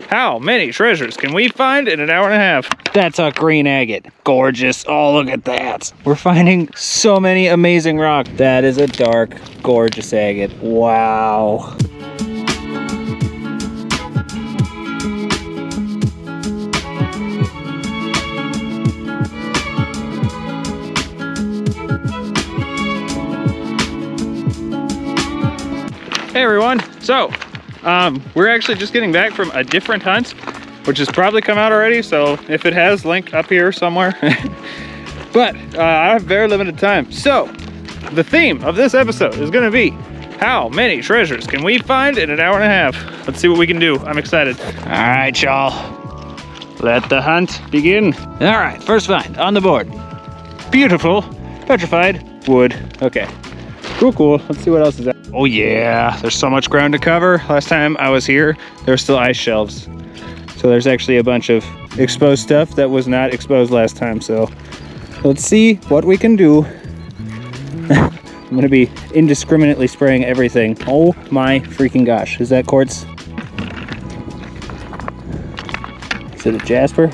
How many treasures can we find in an hour and a half? That's a green agate. Gorgeous. Oh, look at that. We're finding so many amazing rocks. That is a dark, gorgeous agate. Wow. Hey everyone. So, we're actually just getting back from a different hunt, which has probably come out already, so if it has, link up here somewhere. But I have very limited time. So, the theme of this episode is gonna be, how many treasures can we find in an hour and a half? Let's see what we can do. I'm excited. All right, y'all. Let the hunt begin. All right, first find on the board. Beautiful, petrified wood. Okay, cool. Let's see what else is there. Oh yeah, there's so much ground to cover. Last time I was here, there were still ice shelves. So there's actually a bunch of exposed stuff that was not exposed last time. So let's see what we can do. I'm gonna be indiscriminately spraying everything. Oh my freaking gosh. Is that quartz? Is it a jasper?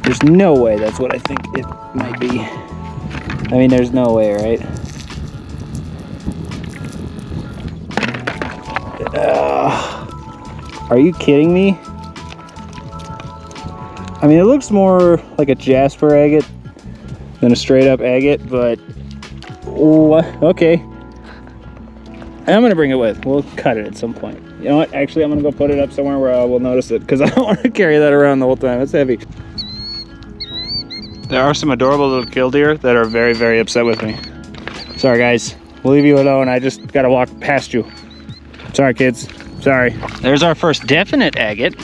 There's no way that's what I think it might be. I mean, there's no way, right? Are you kidding me? I mean, it looks more like a jasper-agate than a straight-up agate, but okay. I'm gonna bring it with. We'll cut it at some point. You know what? Actually, I'm gonna go put it up somewhere where I will notice it, because I don't want to carry that around the whole time. It's heavy. There are some adorable little killdeer that are very, very upset with me. Sorry, guys. We'll leave you alone. I just gotta walk past you. Sorry, kids. Sorry. There's our first definite agate.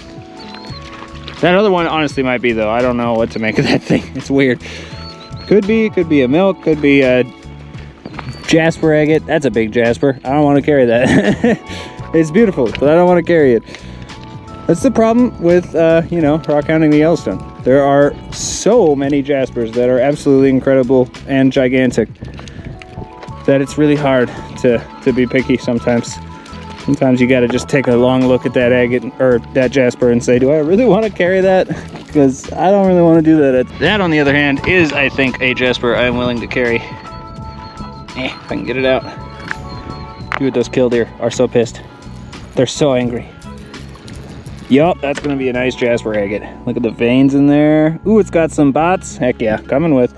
That other one honestly might be, though. I don't know what to make of that thing. It's weird. Could be a milk, could be a jasper agate. That's a big jasper. I don't want to carry that. It's beautiful, but I don't want to carry it. That's the problem with, you know, rock hounding the Yellowstone. There are so many jaspers that are absolutely incredible and gigantic that it's really hard to be picky sometimes. Sometimes you gotta just take a long look at that agate or that jasper and say, do I really want to carry that? Because I don't really want to do that. That, on the other hand, is, I think, a jasper I'm willing to carry. If I can get it out. Dude, those killdeer are so pissed. They're so angry. Yup, that's gonna be a nice jasper agate. Look at the veins in there. Ooh, it's got some bots. Heck yeah, coming with.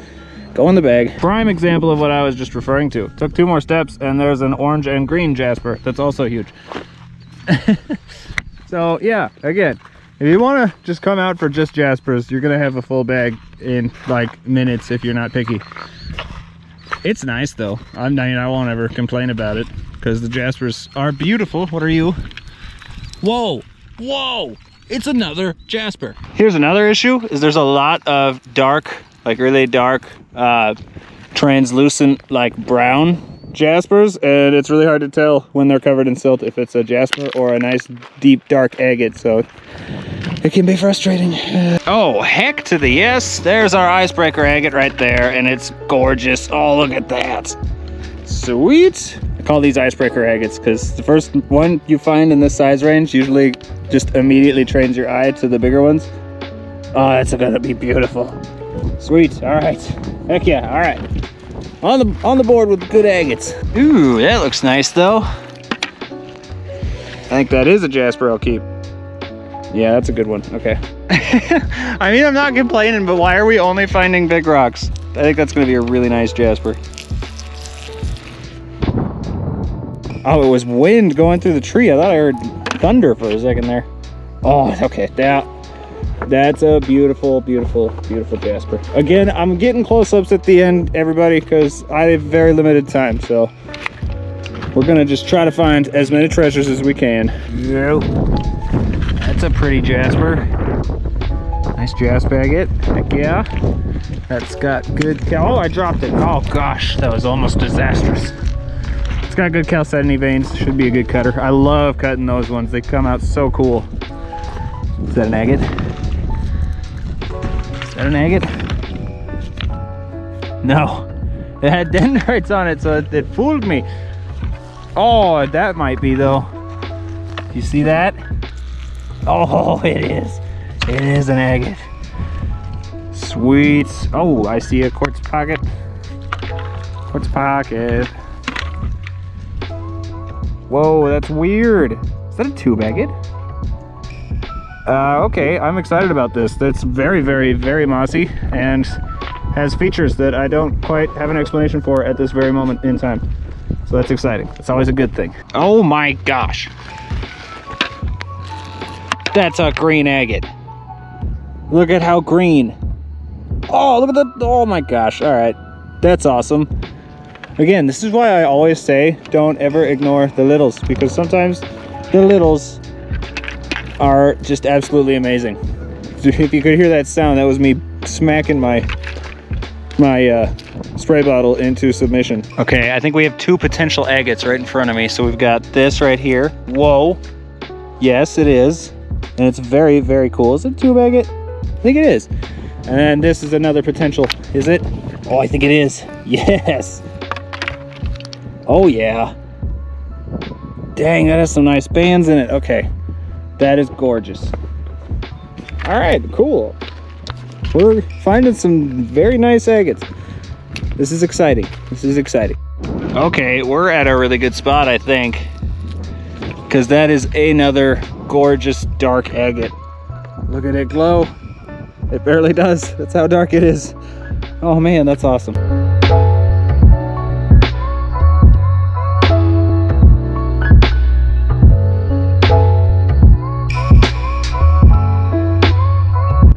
Go in the bag. Prime example of what I was just referring to. Took 2 more steps and there's an orange and green jasper that's also huge. So yeah, again, if you want to just come out for just jaspers, you're gonna have a full bag in like minutes if you're not picky. It's nice though. I mean, I won't ever complain about it because the jaspers are beautiful. What are you? Whoa, it's another jasper. Here's another issue, is there's a lot of dark, like really dark, translucent, like brown jaspers, and it's really hard to tell when they're covered in silt if it's a jasper or a nice deep dark agate, so it can be frustrating. Oh, heck to the yes. There's our icebreaker agate right there, and it's gorgeous. Oh, look at that. Sweet. I call these icebreaker agates because the first one you find in this size range usually just immediately trains your eye to the bigger ones. Oh, that's gonna be beautiful. Sweet. All right. Heck yeah. All right. On the board with the good agates. Ooh, that looks nice though. I think that is a jasper I'll keep. Yeah, that's a good one. Okay. I mean, I'm not complaining, but why are we only finding big rocks? I think that's gonna be a really nice jasper. Oh, it was wind going through the tree. I thought I heard thunder for a second there. Oh, okay. That's a beautiful, beautiful, beautiful jasper. Again, I'm getting close-ups at the end, everybody, because I have very limited time. So we're gonna just try to find as many treasures as we can. Yep. That's a pretty jasper. Nice jasper agate. Heck yeah. That's got good oh, I dropped it. Oh gosh, that was almost disastrous. It's got good chalcedony veins. Should be a good cutter. I love cutting those ones. They come out so cool. Is that an agate? Is that an agate? No. It had dendrites on it, so it fooled me. Oh, that might be though. You see that? Oh, it is. It is an agate. Sweet. Oh, I see a quartz pocket. Quartz pocket. Whoa, that's weird. Is that a tube agate? Okay, I'm excited about this. That's very, very, very mossy and has features that I don't quite have an explanation for at this very moment in time. So that's exciting. It's always a good thing. Oh my gosh. That's a green agate. Look at how green. Oh, look at that. Oh my gosh. All right. That's awesome. Again, this is why I always say don't ever ignore the littles, because sometimes the littles are just absolutely amazing. If you could hear that sound, that was me smacking my spray bottle into submission. Okay, I think we have two potential agates right in front of me. So we've got this right here. Whoa. Yes, it is. And it's very, very cool. Is it a tube agate? I think it is. And then this is another potential. Is it? Oh, I think it is. Yes. Oh, yeah. Dang, that has some nice bands in it. Okay. That is gorgeous. All right, cool. We're finding some very nice agates. This is exciting. This is exciting. Okay, we're at a really good spot, I think, because that is another gorgeous dark agate. Look at it glow. It barely does. That's how dark it is. Oh man, that's awesome.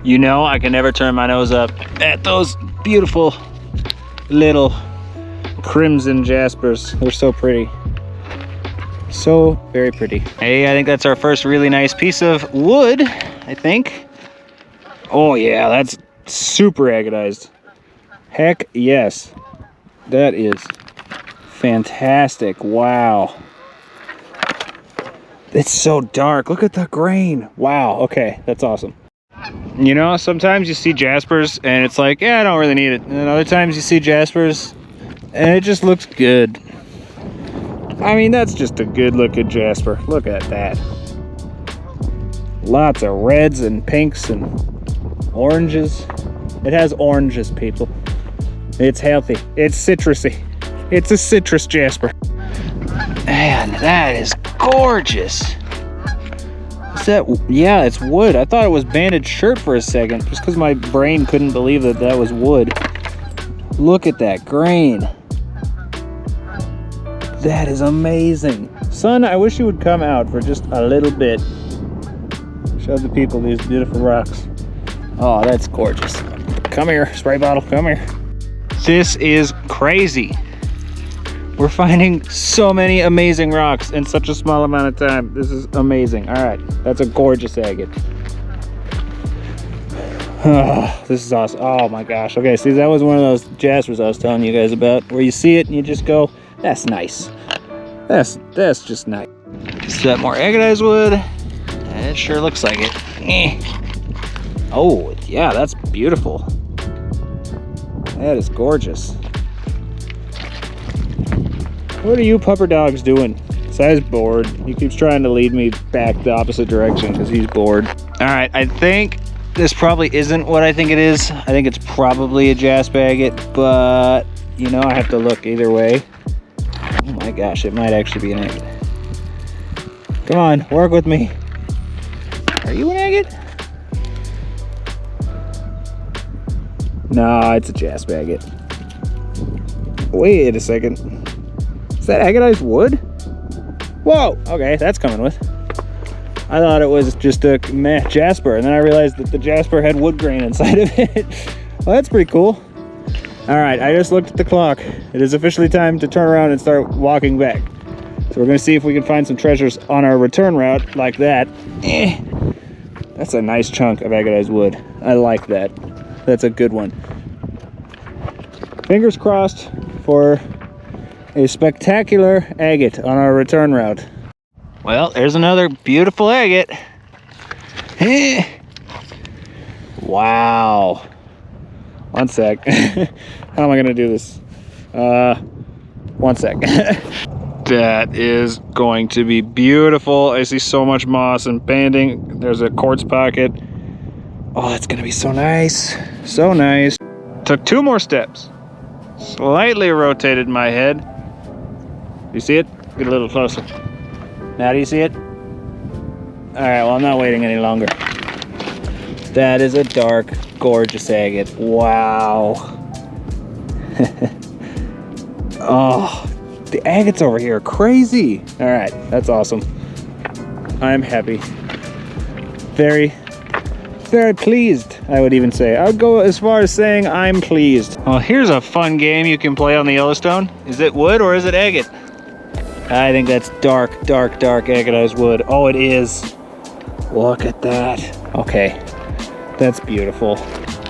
You know, I can never turn my nose up at those beautiful little crimson jaspers. They're so pretty. So very pretty. Hey, I think that's our first really nice piece of wood, I think. Oh yeah, that's super agatized. Heck yes. That is fantastic. Wow. It's so dark. Look at the grain. Wow, okay, that's awesome. You know, sometimes you see jaspers and it's like, yeah, I don't really need it. And then other times you see jaspers and it just looks good. I mean, that's just a good looking jasper. Look at that. Lots of reds and pinks and oranges. It has oranges, people. It's healthy. It's citrusy. It's a citrus jasper. Man, that is gorgeous. Is that, yeah, it's wood. I thought it was banded shirt for a second, just because my brain couldn't believe that that was wood. Look at that grain. That is amazing. Son, I wish you would come out for just a little bit. Show the people these beautiful rocks. Oh, that's gorgeous. Come here, spray bottle, come here. This is crazy. We're finding so many amazing rocks in such a small amount of time. This is amazing. All right, that's a gorgeous agate. Oh, this is awesome. Oh my gosh. Okay, see, that was one of those jaspers I was telling you guys about, where you see it and you just go, that's nice. That's just nice. Is that more agatized wood? It sure looks like it. Oh, yeah, that's beautiful. That is gorgeous. What are you pupper dogs doing? Si's bored. He keeps trying to lead me back the opposite direction because he's bored. All right, I think this probably isn't what I think it is. I think it's probably a jasper agate, but you know, I have to look either way. Oh my gosh, it might actually be an agate. Come on, work with me. Are you an agate? No, it's a jasper agate. Wait a second. Is that agatized wood? Whoa, okay, that's coming with. I thought it was just a meh jasper, and then I realized that the jasper had wood grain inside of it. Well, that's pretty cool. All right, I just looked at the clock. It is officially time to turn around and start walking back. So we're gonna see if we can find some treasures on our return route like that. That's a nice chunk of agatized wood. I like that. That's a good one. Fingers crossed for a spectacular agate on our return route. Well, there's another beautiful agate. Wow. One sec. How am I gonna do this? One sec. That is going to be beautiful. I see so much moss and banding. There's a quartz pocket. Oh, that's gonna be so nice. So nice. Took 2 more steps. Slightly rotated my head. You see it? Get a little closer. Now do you see it? All right, well, I'm not waiting any longer. That is a dark, gorgeous agate. Wow. Oh, the agates over here are crazy. All right, that's awesome. I'm happy. Very, very pleased, I would even say. I would go as far as saying I'm pleased. Well, here's a fun game you can play on the Yellowstone. Is it wood or is it agate? I think that's dark, dark, dark agatized wood. Oh, it is. Look at that. Okay, that's beautiful.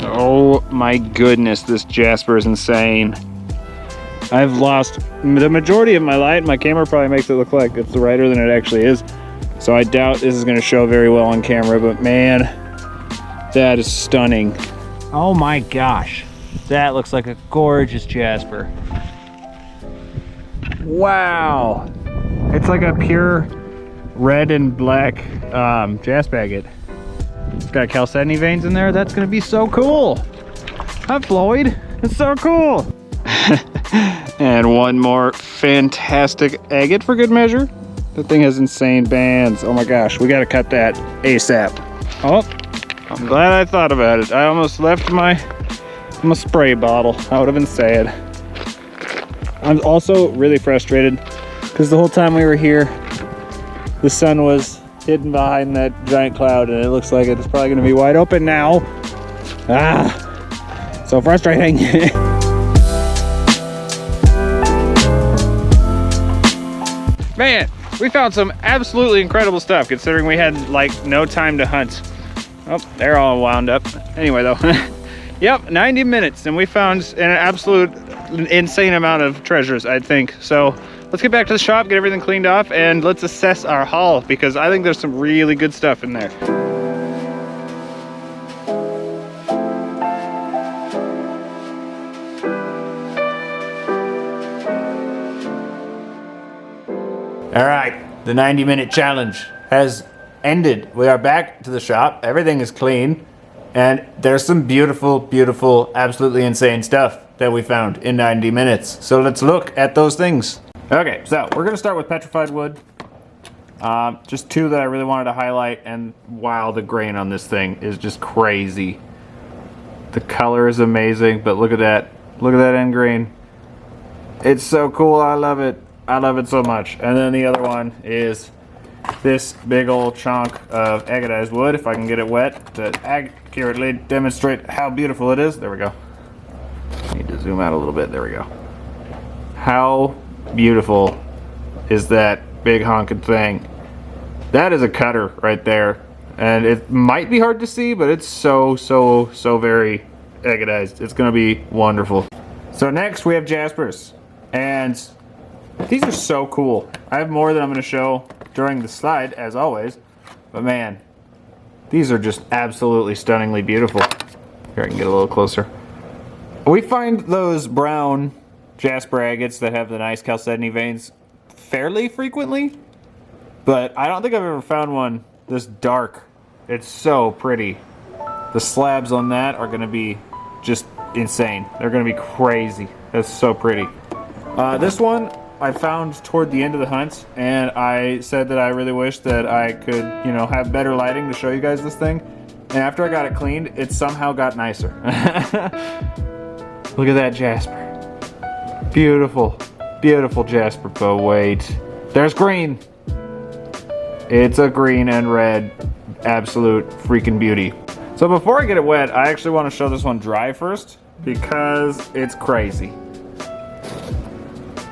Oh my goodness, this jasper is insane. I've lost the majority of my light. My camera probably makes it look like it's brighter than it actually is. So I doubt this is gonna show very well on camera, but man, that is stunning. Oh my gosh, that looks like a gorgeous jasper. Wow, it's like a pure red and black jasper-agate. It's got chalcedony veins in there. That's gonna be so cool. Hi Floyd, it's so cool. And one more fantastic agate for good measure. The thing has insane bands. Oh my gosh, we gotta cut that ASAP. Oh, I'm glad I thought about it. I almost left my spray bottle. I would have been sad. I'm also really frustrated because the whole time we were here, the sun was hidden behind that giant cloud and it looks like it's probably gonna be wide open now. Ah, so frustrating. Man, we found some absolutely incredible stuff considering we had like no time to hunt. Oh, they're all wound up. Anyway though, yep, 90 minutes and we found an absolute insane amount of treasures, I think. So let's get back to the shop, get everything cleaned off, and let's assess our haul because I think there's some really good stuff in there. All right, the 90-minute challenge has ended. We are back to the shop. Everything is clean. And there's some beautiful, beautiful, absolutely insane stuff that we found in 90 minutes. So let's look at those things. Okay, so we're gonna start with petrified wood. Just 2 that I really wanted to highlight. And wow, the grain on this thing is just crazy. The color is amazing, but look at that. Look at that end grain. It's so cool, I love it. I love it so much. And then the other one is this big old chunk of agatized wood, if I can get it wet to accurately demonstrate how beautiful it is. There we go. Need to zoom out a little bit. There we go. How beautiful is that big honking thing? That is a cutter right there. And it might be hard to see, but it's so very agatized. It's gonna be wonderful. So next we have jaspers. And these are so cool. I have more that I'm going to show during the slide, as always. But man, these are just absolutely stunningly beautiful. Here, I can get a little closer. We find those brown jasper agates that have the nice chalcedony veins fairly frequently. But I don't think I've ever found one this dark. It's so pretty. The slabs on that are going to be just insane. They're going to be crazy. That's so pretty. This one I found toward the end of the hunt, and I said that I really wish that I could, you know, have better lighting to show you guys this thing. And after I got it cleaned, it somehow got nicer. Look at that jasper. Beautiful, beautiful jasper, but wait. There's green. It's a green and red, absolute freaking beauty. So before I get it wet, I actually want to show this one dry first because it's crazy.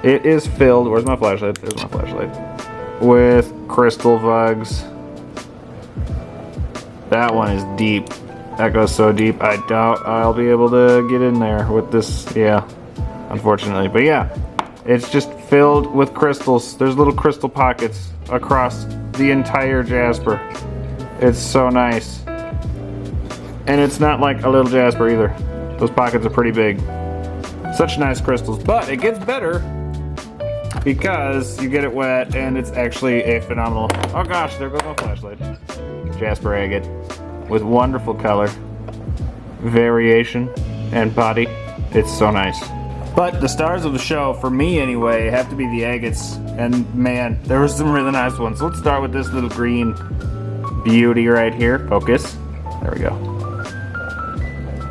It is filled, where's my flashlight? There's my flashlight. With crystal bugs. That one is deep. That goes so deep, I doubt I'll be able to get in there with this, yeah, unfortunately. But yeah, it's just filled with crystals. There's little crystal pockets across the entire jasper. It's so nice. And it's not like a little jasper either. Those pockets are pretty big. Such nice crystals, but it gets better because you get it wet and it's actually a phenomenal, oh gosh, there goes my flashlight. Jasper-agate with wonderful color, variation, and body. It's so nice. But the stars of the show, for me anyway, have to be the agates. And man, there were some really nice ones. Let's start with this little green beauty right here. Focus. There we go.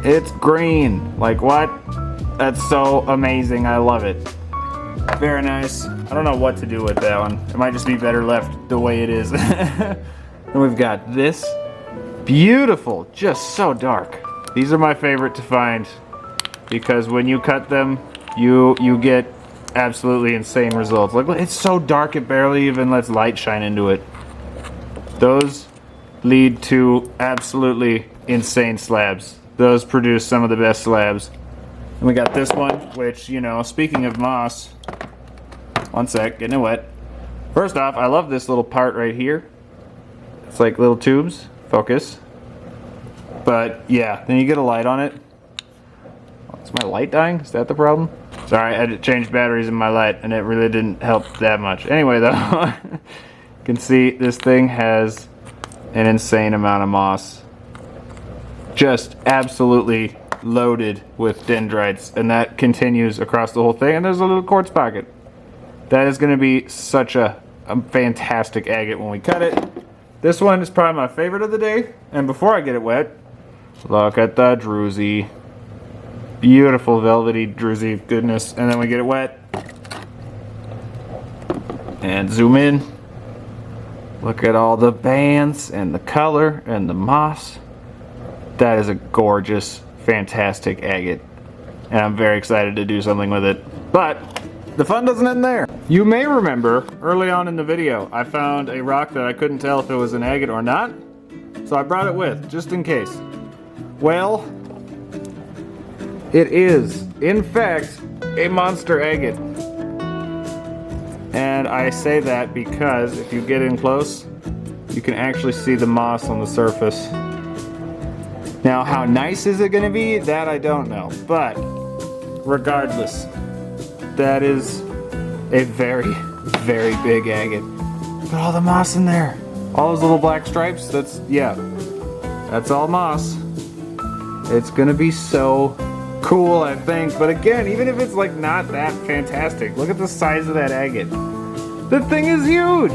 It's green. Like what? That's so amazing. I love it. Very nice. I don't know what to do with that one. It might just be better left the way it is. And we've got this. Beautiful. Just so dark. These are my favorite to find because when you cut them, you get absolutely insane results. Like, it's so dark it barely even lets light shine into it. Those lead to absolutely insane slabs. Those produce some of the best slabs. And we got this one, which, you know, speaking of moss, one sec, getting it wet. First off, I love this little part right here. It's like little tubes. Focus. But yeah, then you get a light on it. Is my light dying? Is that the problem? Sorry, I had to change batteries in my light and it really didn't help that much. Anyway though, you can see this thing has an insane amount of moss. Just absolutely loaded with dendrites, and that continues across the whole thing, and there's a little quartz pocket. That is going to be such a fantastic agate when we cut it. This one is probably my favorite of the day, and before I get it wet, look at the druzy. Beautiful velvety druzy goodness. And then we get it wet. And zoom in. Look at all the bands and the color and the moss. That is a gorgeous, fantastic agate. And I'm very excited to do something with it. But the fun doesn't end there. You may remember early on in the video, I found a rock that I couldn't tell if it was an agate or not. So I brought it with, just in case. Well, it is, in fact, a monster agate. And I say that because if you get in close, you can actually see the moss on the surface. Now, how nice is it going to be? That I don't know. But regardless, that is a very, very big agate. Look at all the moss in there. All those little black stripes, that's all moss. It's going to be so cool, I think. But again, even if it's like not that fantastic, look at the size of that agate. The thing is huge.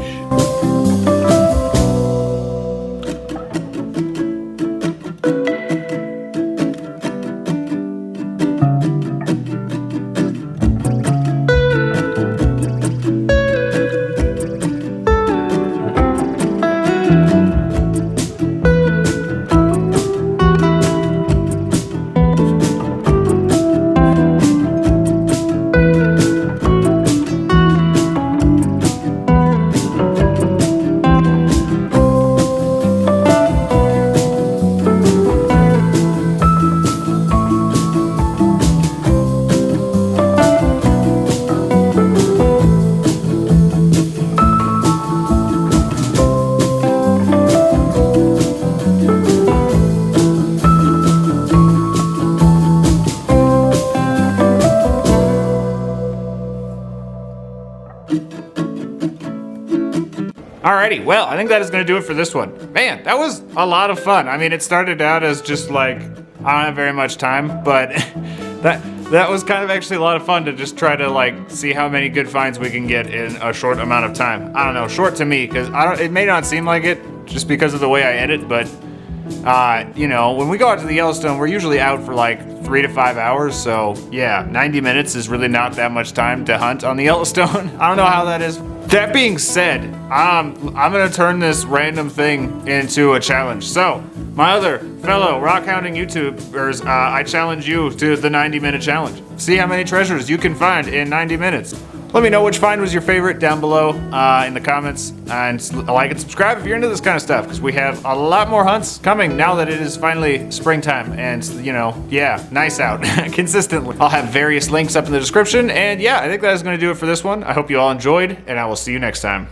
Alrighty, well, I think that is going to do it for this one. Man, that was a lot of fun. I mean, it started out as just like, I don't have very much time, but that was kind of actually a lot of fun to just try to like see how many good finds we can get in a short amount of time. I don't know, short to me, because it may not seem like it just because of the way I edit, but you know, when we go out to the Yellowstone, we're usually out for like 3 to 5 hours, so yeah, 90 minutes is really not that much time to hunt on the Yellowstone. I don't know how that is. That being said, I'm gonna turn this random thing into a challenge. So, my other fellow rockhounding YouTubers, I challenge you to the 90-minute challenge. See how many treasures you can find in 90 minutes. Let me know which find was your favorite down below in the comments, and like and subscribe if you're into this kind of stuff, because we have a lot more hunts coming now that it is finally springtime and, you know, yeah, nice out consistently. I'll have various links up in the description, and yeah, I think that is going to do it for this one. I hope you all enjoyed, and I will see you next time.